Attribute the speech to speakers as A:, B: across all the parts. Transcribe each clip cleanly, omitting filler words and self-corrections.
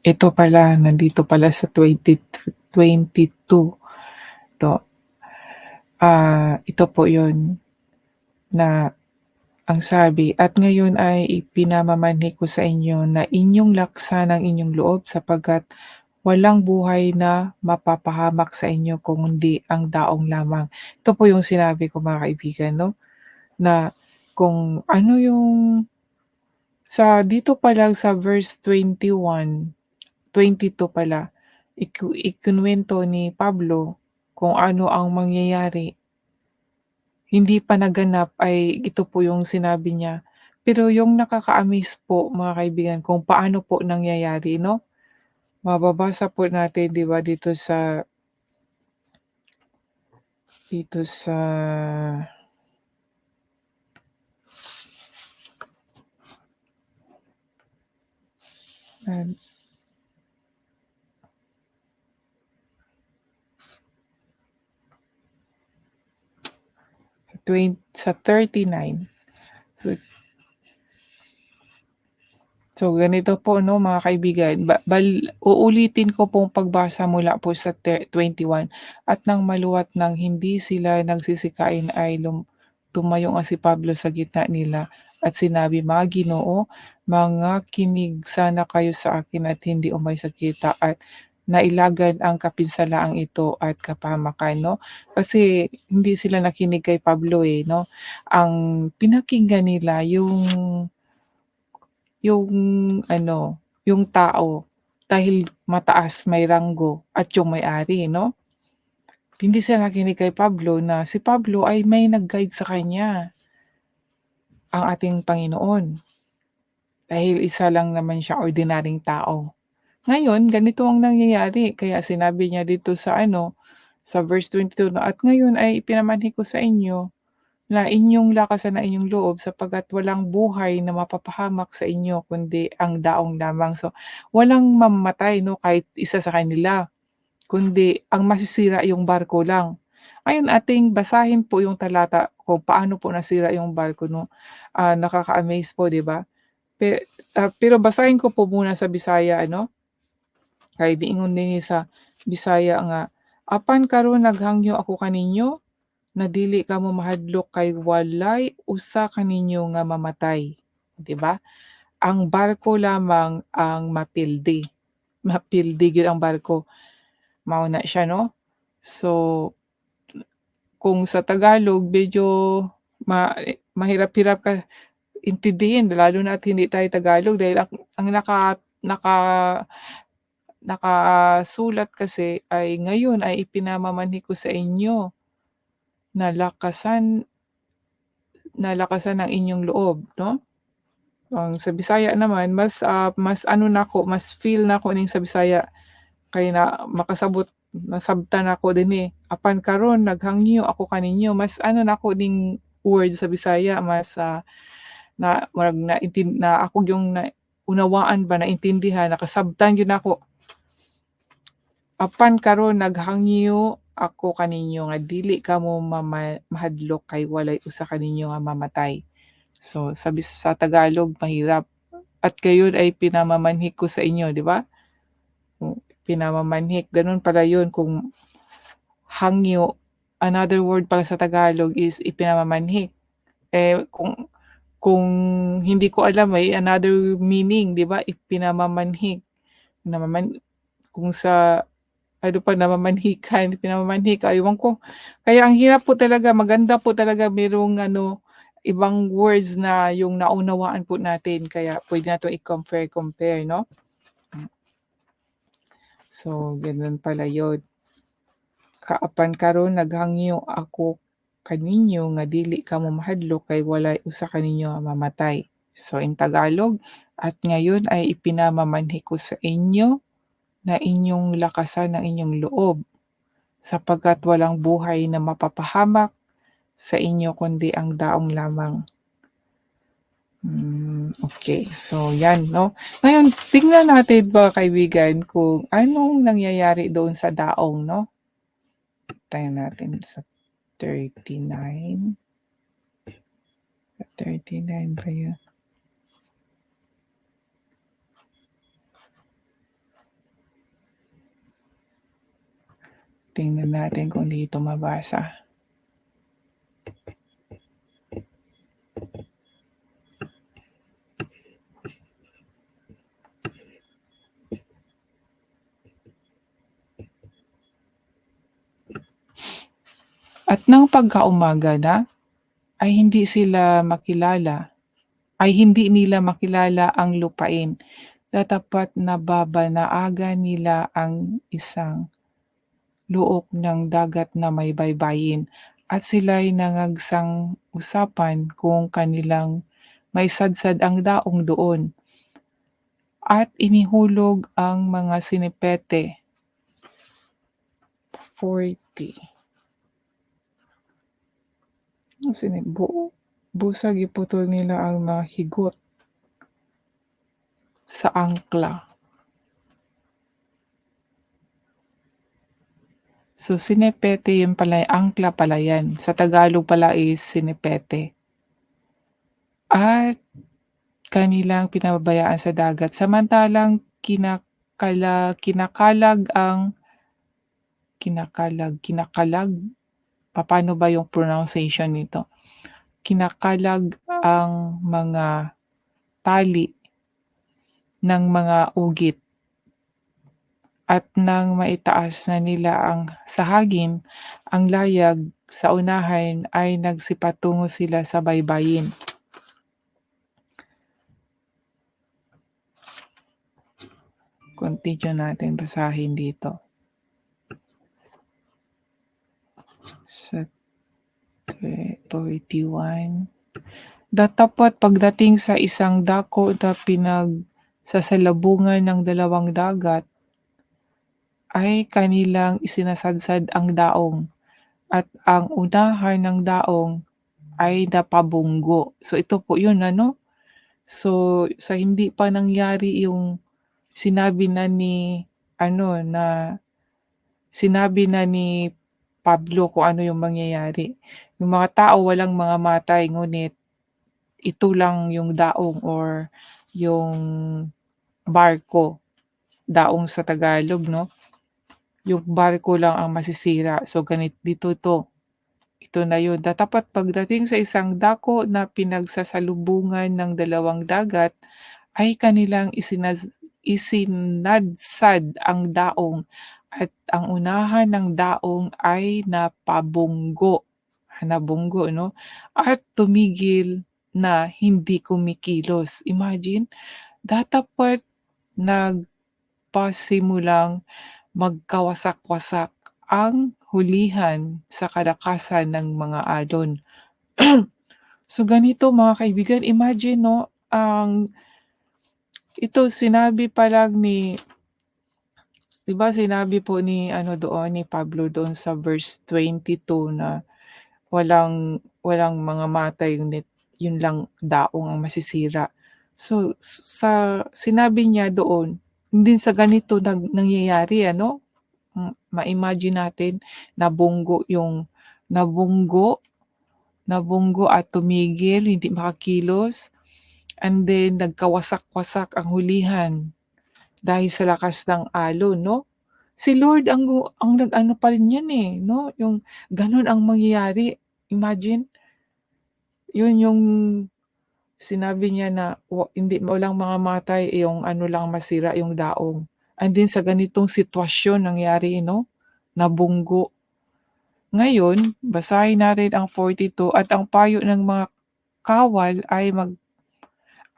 A: Ito pala, nandito pala sa 2022 'to. Ito po 'yun na ang sabi, "At ngayon ay ipinamamanhi ko sa inyo na inyong laksan ang inyong loob sapagkat walang buhay na mapapahamak sa inyo kundi ang daong lamang." Ito po yung sinabi ko mga kaibigan 'no, na kung ano yung dito pa lang sa verse 22 pala, ikinuwento ni Pablo kung ano ang mangyayari. Hindi pa naganap ay ito po yung sinabi niya. Pero yung nakaka-amaze po mga kaibigan kung paano po nangyayari 'no, mababasa po natin 'di ba dito sa an sa 39. So So, ganito po 'no mga kaibigan, uulitin ko pong pagbasa mula po sa 21, "At nang maluwat ng hindi sila nagsisikain ay tumayo nga si Pablo sa gitna nila at sinabi, Mga Ginoo, mga kinig sana kayo sa akin at hindi umay sa kita at nailagan ang kapinsalaang ito at kapahamakan." 'No, kasi hindi sila nakinig kay Pablo, eh, 'no. Ang pinakinggan nila yung ano, yung tao dahil mataas, may ranggo at yung may-ari 'no. Hindi sila nakinig kay Pablo na si Pablo ay may nag-guide sa kanya, ang ating Panginoon. Dahil isa lang naman siya ordinaryong tao. Ngayon ganito ang nangyayari kaya sinabi niya dito sa verse 22 na, "At ngayon ay ipinamanhi ko sa inyo na inyong lakasan ang inyong loob sapagkat walang buhay na mapapahamak sa inyo kundi ang daong lamang." So, walang mamamatay 'no, kahit isa sa kanila, kundi ang masisira yung barko lang. Ngayon ating basahin po yung talata kung paano po nasira yung barko 'no, nakaka-amaze po 'di ba? Pero basahin ko po muna sa Bisaya ano, kay diingon dinhi sa Bisaya nga, "Apan karon naghangyo ako kaninyo na dili kamo mahadlok kay walay usa kaninyo nga mamatay." 'Di ba? Ang barko lamang ang mapildi, mapildi gyud ang barko, mao na siya 'no. So, kung sa Tagalog medyo mahirap-hirap ka intindihin lalo na't hindi tayo Tagalog dahil ang naka nakasulat kasi ay, "Ngayon ay ipinamamanhi ko sa inyo na lakasan ang inyong loob," 'no? Ang sa Bisaya naman mas ano nako, mas feel nako ning sa Bisaya kay na nasabtan ako dinhi. Apan karon naghangyo ako kaninyo, mas ano nako ning word sa Bisaya mas, na murag na ako yung naunawaan ba, naintindihan, nakasabtan gyud nako. Apan karon naghangyo ako kaninyo nga dili kamo mahadlok kay walay usa kaninyo nga mamatay. So, sa Tagalog mahirap. At gayon ay pinamamanhik ko sa inyo, 'di ba? Pinamamanhik, gano'n pala 'yun kung hangyo, another word pala sa Tagalog is ipinamamanhik. Eh, kung hindi ko alam may another meaning, 'di ba? Ipinamamanhik, namaman kung sa ano pa namamanhikan, pinamamanhik, ewan ko. Kaya ang hirap po talaga, maganda po talaga merong ibang words na yung naunawaan po natin kaya puwede natin i-compare-compare 'no? So, gano'n pala 'yun. Kaapan karon naghangyo ako kaninyo nga dili kamo mahadlok kay walay usa kaninyo nga mamatay. So, in Tagalog, at ngayon ay ipinamamanhi ko sa inyo na inyong lakasan ang inyong loob sapagkat walang buhay na mapapahamak sa inyo kundi ang daong lamang. Okey. So 'yan 'no. Ngayon tingnan natin mga kaibigan kung anong nangyayari doon sa daong 'no. Tayo natin sa 39, 39 ba 'yun? Tingnan natin kung dito mabasa. At nang pagkaumaga na, ay hindi nila makilala ang lupain, tatapat na babanaagan nila ang isang luok ng dagat na may baybayin, at sila'y nangagsang-usapan kung kanilang maisadsad ang daong doon, at inihulog ang mga sinipete, 40. Busag iputol nila ang mga higot sa angkla. So, sinepete yun pala, angkla pala yan. Sa Tagalog pala is sinepete. At kanilang pinababayaan sa dagat samantalang kinakalag ang kinakalag, papaano ba yung pronunciation nito? Kinakalag ang mga tali ng mga ugit, at nang maitaas na nila ang sahagin, ang layag sa unahan ay nagsipatungo sila sa baybayin. Continue natin basahin dito. Sa 41. Datapwat pagdating sa isang dako na pinagsasalubungan ng dalawang dagat, ay kanilang isinasadsad ang daong, at ang unahan ng daong ay napabunggo. So ito po yun ano. So sa hindi pa nangyari yung sinabi na ni ano na sinabi na ni Pablo kung ano yung mangyayari. Yung mga tao walang mga matay, ngunit ito lang yung daong or yung barko, daong sa Tagalog 'no, yung barko lang ang masisira. So dito 'to, ito na yun. Datapat pagdating sa isang dako na pinagsasalubungan ng dalawang dagat, ay kanilang isinadsad ang daong, at ang unahan ng daong ay nabunggo 'no, at tumigil na hindi kumikilos. Imagine, datapat nagpasimulang magkawasak-wasak ang hulihan sa kalakasan ng mga alon. So ganito mga kaibigan, imagine 'no, ito sinabi pa lang ni 'di ba sinabi po ni ano doon, ni Pablo doon sa verse 22 na walang mga matay, ngunit yun lang daong ang masisira. So sa sinabi niya doon, hindi sa ganito nangyayari ano. Ma-imagine natin, nabunggo yung nabunggo nabunggo at tumigil, hindi makakilos, and then nagkawasak-wasak ang hulihan dahil sa lakas ng alon 'no. Si Lord ang nag-ano pa rin niyan, eh, 'no, yung gano'n ang mangyayari. Imagine, yun yung sinabi niya na walang mga matay, yung ano lang masira, yung daong. And then sa ganitong sitwasyon nangyari 'no, nabunggo. Ngayon, basahin natin ang 42, at ang payo ng mga kawal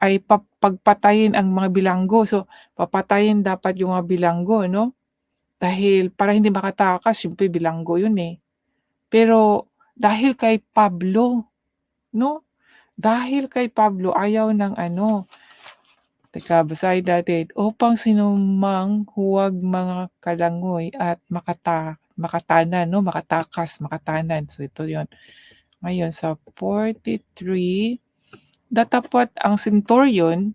A: ay pagpatayin ang mga bilanggo. So, papatayin dapat yung mga bilanggo 'no, dahil para hindi makatakas siyempre bilanggo yun, eh. Pero dahil kay Pablo 'no, dahil kay Pablo ayaw ng ano, teka basahin natin, upang sinumang huwag mga kalangoy at makatanan 'no, makatakas, makatanan. So ito yon. Ngayon sa 43, datapwat ang centurion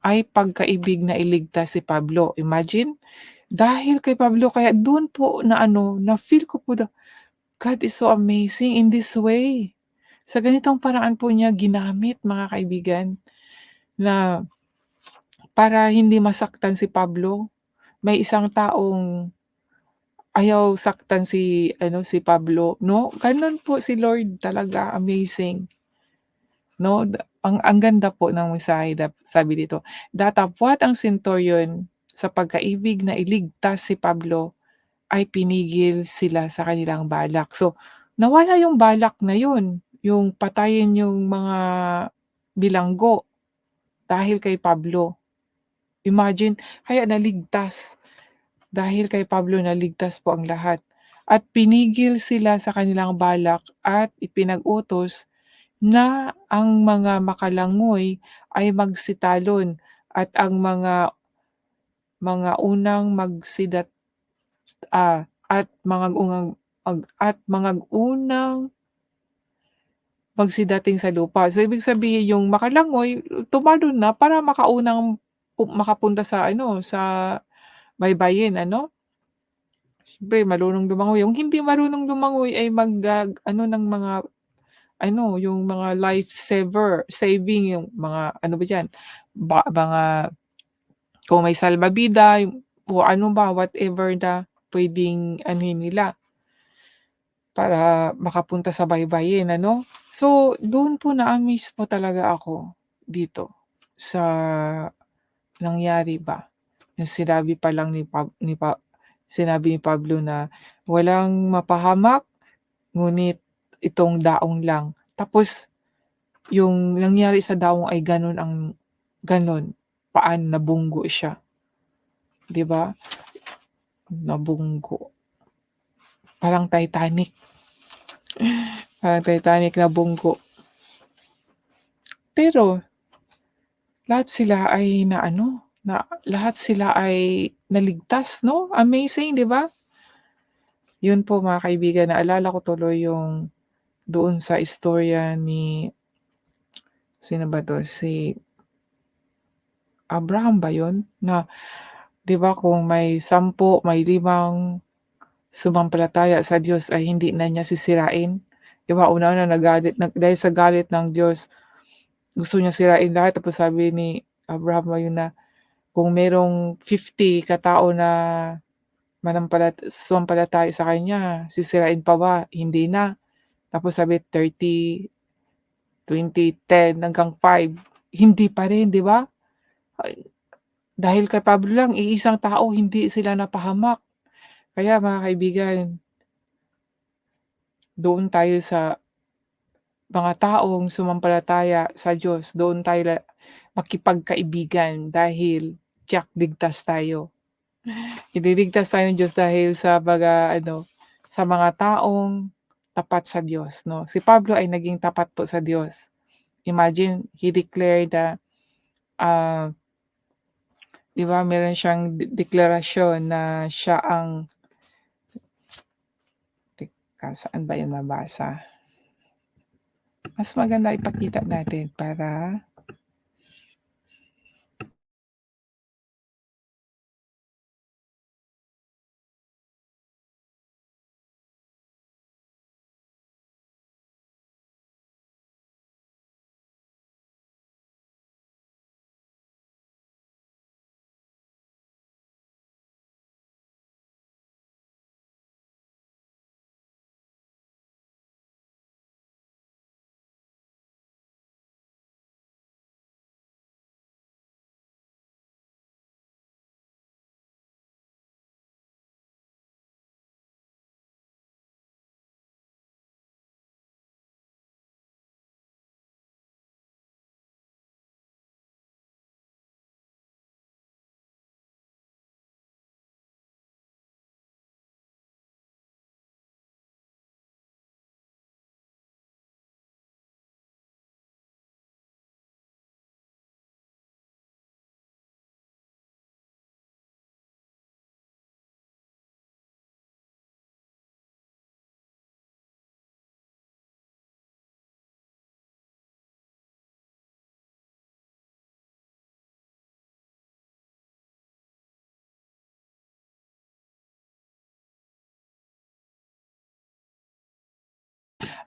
A: ay pagkaibig na iligtas si Pablo. Imagine, dahil kay Pablo kaya dun po na ano, na-feel ko po God is so amazing in this way. Sa ganitong paraan po niya ginamit mga kaibigan, na para hindi masaktan si Pablo, may isang taong ayaw saktan si ano, si Pablo 'no, gano'n po si Lord talaga, amazing 'no. Ang ganda po ng mensahe sabi dito, "Datapwat ang senturyon sa pagkaibig na iligtas si Pablo, ay pinigil sila sa kanilang balak." So, nawala yung balak na yun, yung patayin yung mga bilanggo dahil kay Pablo. Imagine, kaya naligtas. Dahil kay Pablo naligtas po ang lahat at pinigil sila sa kanilang balak at ipinag-utos na ang mga makalangoy ay magsitalon at ang mga unang at mga unang magsidating sa lupa. So, ibig sabihin yung makalangoy tumalon na para makapunta sa ano, sa baybayin ano. Siyempre marunong lumangoy, yung hindi marunong lumangoy ay ano ng mga ano, yung mga life saving yung mga ano ba diyan, mga kung may salbabida yung o ano ba, whatever na puwedeng anuhin nila para makapunta sa baybayin ano. So, do'n po na-amaze po talaga ako dito sa nangyari ba. Yung sinabi pa lang sinabi ni Pablo na walang mapahamak, ngunit itong daong lang. Tapos yung nangyari sa daong ay gano'n, paano nabunggo siya, 'di ba? Nabunggo, parang Titanic, parang Titanic nabunggo. Pero lahat sila ay naligtas 'no, amazing 'di ba? Yun po mga kaibigan, naalala ko tuloy yung doon sa istorya ni sino ba 'to, si Abraham ba yun? Na 'di ba kung may 10, may 5 sumampalataya sa Diyos ay hindi na niya sisirain. 'Di ba una-una dahil sa galit ng Diyos, gusto niya sirain lahat tapos sabi ni Abraham ayun na, kung merong 50 katao na sumampalataya sa kanya, sisirain pa ba? Hindi na. Tapos sabi 30, 20, 10 hanggang 5, hindi pa rin 'di ba? Ay, dahil kay Pablo lang, iisang tao hindi sila napahamak. Kaya mga kaibigan, doon tayo sa mga taong sumampalataya sa Diyos, doon tayo makipagkaibigan dahil tiyak ligtas tayo. Ililigtas tayo ng Diyos dahil sa sa mga taong tapat sa Diyos 'no. Si Pablo ay naging tapat po sa Diyos. Imagine he declared ah, 'di ba meron siyang deklarasyon na siya ang teka, saan ba 'yun nabasa? Mas maganda ipakita natin para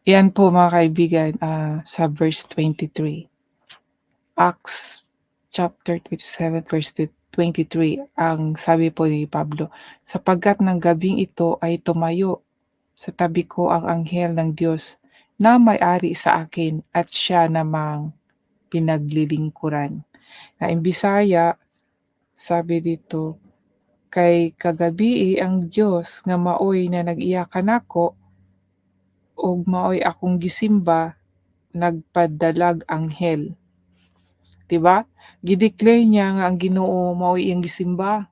A: 'yan po mga kaibigan, sa verse 23, Acts chapter 27 verse 23 ang sabi po ni Pablo, "Sapagkat ng gabing ito ay tumayo sa tabi ko ang anghel ng Diyos na may-ari sa akin at siya namang pinaglilingkuran." In Bisaya, sabi dito, "Kay kagabii ang Diyos nga maoy na nag-iya kanako ug maoy akong gisimba nagpadalag anghel." 'Di ba? Gi-declare niya nga ang Ginoo mao iyang gisimba.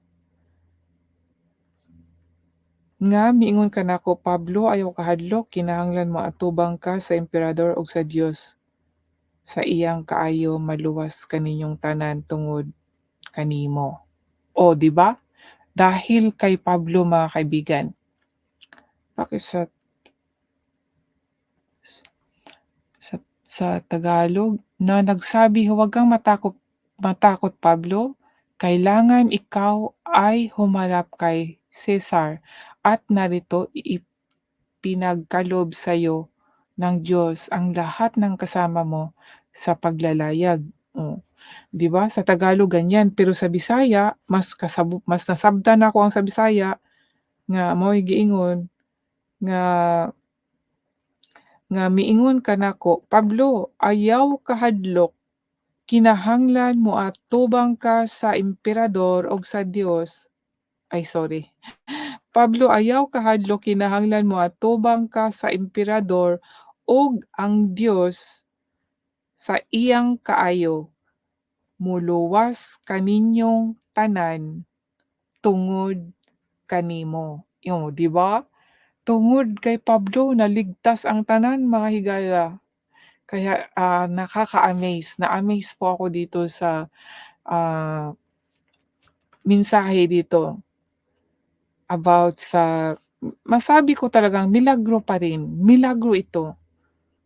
A: Nga miingon kanako, "Pablo, ayaw kahadlok, kinahanglan moatubang ka sa emperador ug sa Dios. Sa iyang kaayo maluwas kaninyong tanan tungod kanimo." O 'di ba? Dahil kay Pablo mga kaibigan, bakit sa sa Tagalog na nagsabi, "Huwag kang matakot matakot Pablo, kailangan ikaw ay humarap kay Cesar at narito ipinagkaloob sa'yo ng Diyos ang lahat ng kasama mo sa paglalayag." Oh, 'di ba sa Tagalog ganyan, pero sa Bisaya mas nasabtan ako ang sa Bisaya nga mo'y giingon nga miingon ka nako, "Pablo, ayaw kahadlok, kinahanglan moatubang ka sa emperador ug sa Dios." Ay sorry, "Pablo, ayaw kahadlok, kinahanglan moatubang ka sa emperador ug ang Dios sa iyang kaayo moluwas kaninyong tanan tungod kanimo." Oh, 'di ba? Tungod kay Pablo naligtas ang tanan mga higala. Kaya, nakaka-amaze, na-amaze po ako dito sa, ah, mensahe dito about sa masabi ko talagang milagro pa rin, milagro ito.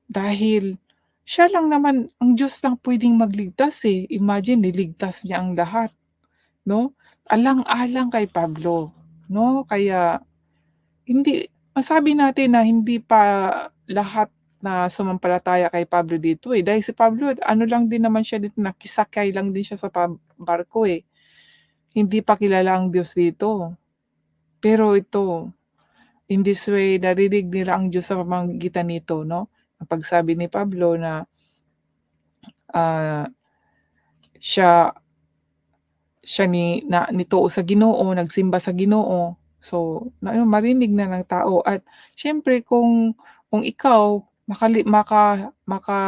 A: Dahil siya lang naman, ang Diyos lang puwedeng magligtas, eh. Imagine niligtas niya ang lahat, 'no? Alang-alang kay Pablo, 'no? Kaya hindi masabi natin na hindi pa lahat na sumampalataya kay Pablo dito, eh, dahil si Pablo ano lang din naman siya dito, nakisakay lang din siya sa barko, eh. Hindi pa kilala ang Diyos dito. Pero ito, in this way narinig nila ang Diyos sa pamamagitan nito, 'no? Ang pagsabi ni Pablo na, ah, siya siya nituo sa Ginoo, nagsimba sa Ginoo. So, marinig na ng tao at siyempre kung ikaw makali maka maka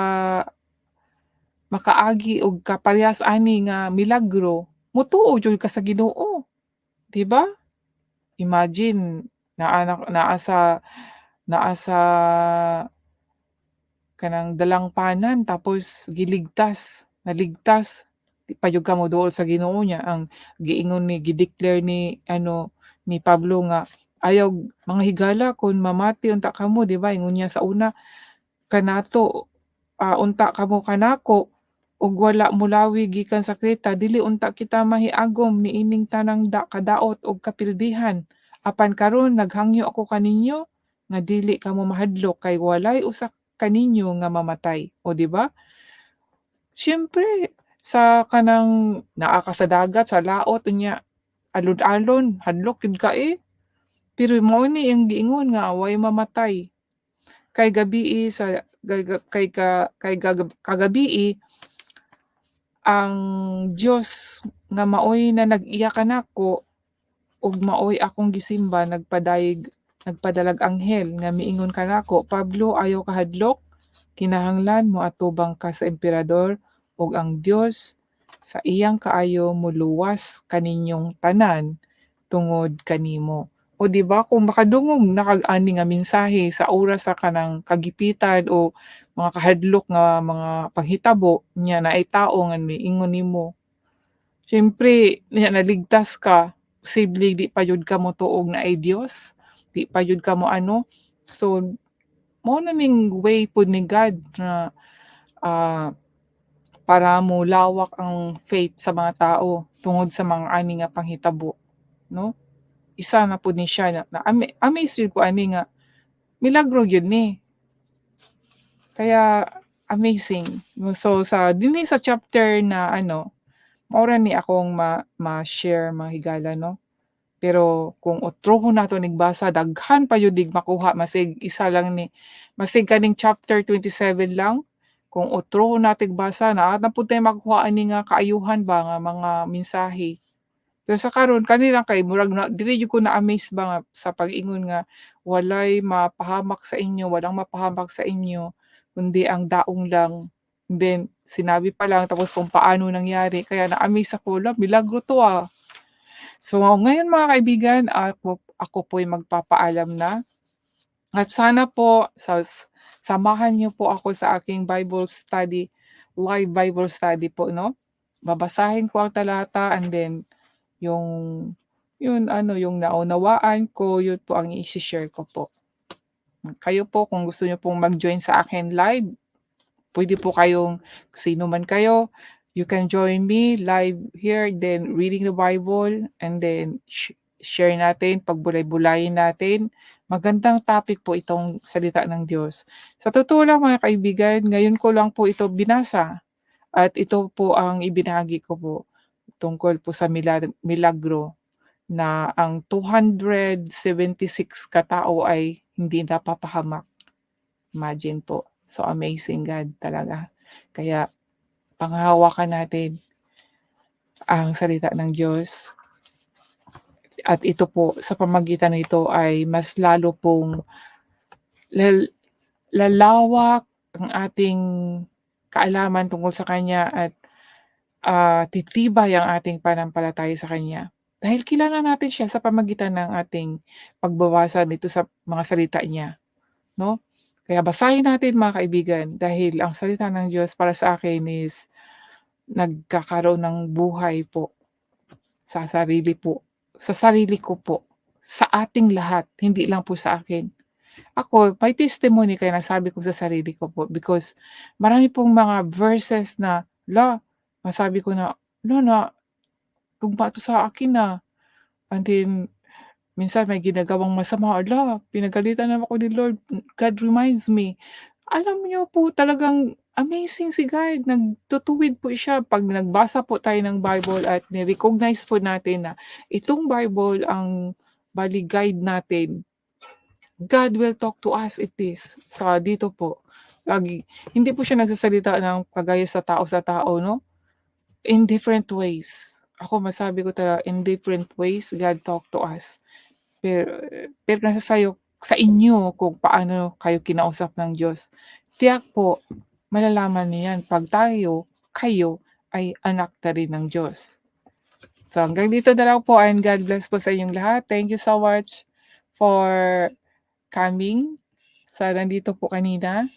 A: makaagi og kaparehas ani nga milagro, motuo jud ka sa Ginoo, 'di ba? Imagine naa sa kanang dalangpanan tapos naligtas, di pa jud ka moduol sa Ginoo niya ang giingon ni gi-declare ni ano, ni Pablo nga, "Ayaw mga higala kun mamati unta kamo," 'di ba ingon niya sa una, "Kanato, unta kamo kanako ug wala molawi gikan sa Kreta dili unta kita mahiagom niining tanang kadaot ug kapildihan. Apan karon naghangyo ako kaninyo nga dili kamo mahadlok kay walay usa kaninyo nga mamatay." O 'di ba? Siyempre sa kanang naa ka sa dagat, sa laot unya alon-alon, hadlok jud ka, eh. Pero mao ni ang giingon nga way mamatay. Kay gabii sa kagabii ang Diyos nga maoy na nag-iya kanako ug maoy akong gisimba nagpadalag anghel nga miingon kanako, "Pablo, ayaw kahadlok, kinahanglan moatubang ka sa emperador ug ang Dios sa iyang kaayo moluwas kaninyong tanan tungod kanimo." O 'di ba kung makadungog na kag-ani nga mensahe sa oras sa kanang kagipitan o mga kahadlok nga mga panghitabo nya naay tao nga niingon nimo, siyempre naligtas ka, posible di pa jud ka motuog na ay Diyos, di pa jud ka moano. So, mao na ning way pod ni God na, ah, para molawak ang faith sa mga tao tungod sa mga ani nga panghitabo, 'no? Isa na pod ni siya na amaze jud ko ani nga milagro gyud ni, kaya amazing. So, sa dinhi sa chapter na ano, Maura ni akong ma-share mga higala 'no. Pero kung utrohon nato nigbasa daghan pa yun dig makuha masig isa lang ni masig kaning chapter 27 lang, kung utrohon nating basa naa na pud tay makuha ani nga kaayuhan ba nga mga mensahe. Pero sa karon kani lang kay murag na dili jud ko na-amaze ba nga sa pag-ingon nga walay mapahamak sa inyo, walang mapahamak sa inyo, kundi ang daong lang. And then sinabi pa lang tapos kung paano nangyari kaya na-amaze ako, "Hala milagro 'to, ah." So ngayon mga kaibigan, ako po'y magpapaalam na at sana po samahan niyo po ako sa aking Bible study, live Bible study po 'no. Babasahin ko ang talata and then yung yun ano, yung naunawaan ko, yun po ang ishi-share ko po. Kayo po kung gusto niyo pong mag-join sa akin live, puwede po kayong sino man kayo, you can join me live here, then reading the Bible, and then share natin, pagbulay-bulayin natin. Magandang topic po itong salita ng Diyos. Sa totoo lang mga kaibigan, ngayon ko lang po ito binasa at ito po ang ibinahagi ko po tungkol po sa milagro na ang 276 katao ay hindi napapahamak. Imagine po. So amazing God talaga. Kaya panghahawakan natin ang salita ng Diyos at ito po sa pamamagitan nito ay mas lalo pong lal lalawak ang ating kaalaman tungkol sa kanya at, titibay ang ating pananampalataya sa kanya. Dahil kilala natin siya sa pamamagitan ng ating pagbabasa nito sa mga salita niya, 'no? Kaya basahin natin mga kaibigan dahil ang salita ng Diyos para sa akin is nagkakaroon ng buhay po sa sarili ko po, sa ating lahat, hindi lang po sa akin. Ako, may testimony kaya nasabi ko sa sarili ko po because marami pong mga verses na, masabi ko na, na tugma 'to sa akin, and then minsan may ginagawang masama, pinagalitan naman ako ni Lord, God reminds me. Alam niyo po talagang amazing si God, nagtutuwid po siya 'pag nagbasa po tayo ng Bible at ni-recognize po natin na itong Bible ang bale guide natin. God will talk to us it is. Sa dito po, lagi hindi po siya nagsasalita ng kagaya sa tao 'no, in different ways. Ako masabi ko talaga in different ways God talk to us. Pero nasa sa inyo kung paano kayo kinausap ng Diyos. Tiyak po malalaman niyo 'yan 'pag kayo ay anak na rin ng Diyos. So hanggang dito na lang po and God bless po sa inyong lahat. Thank you so much for coming sa nandito po kanina.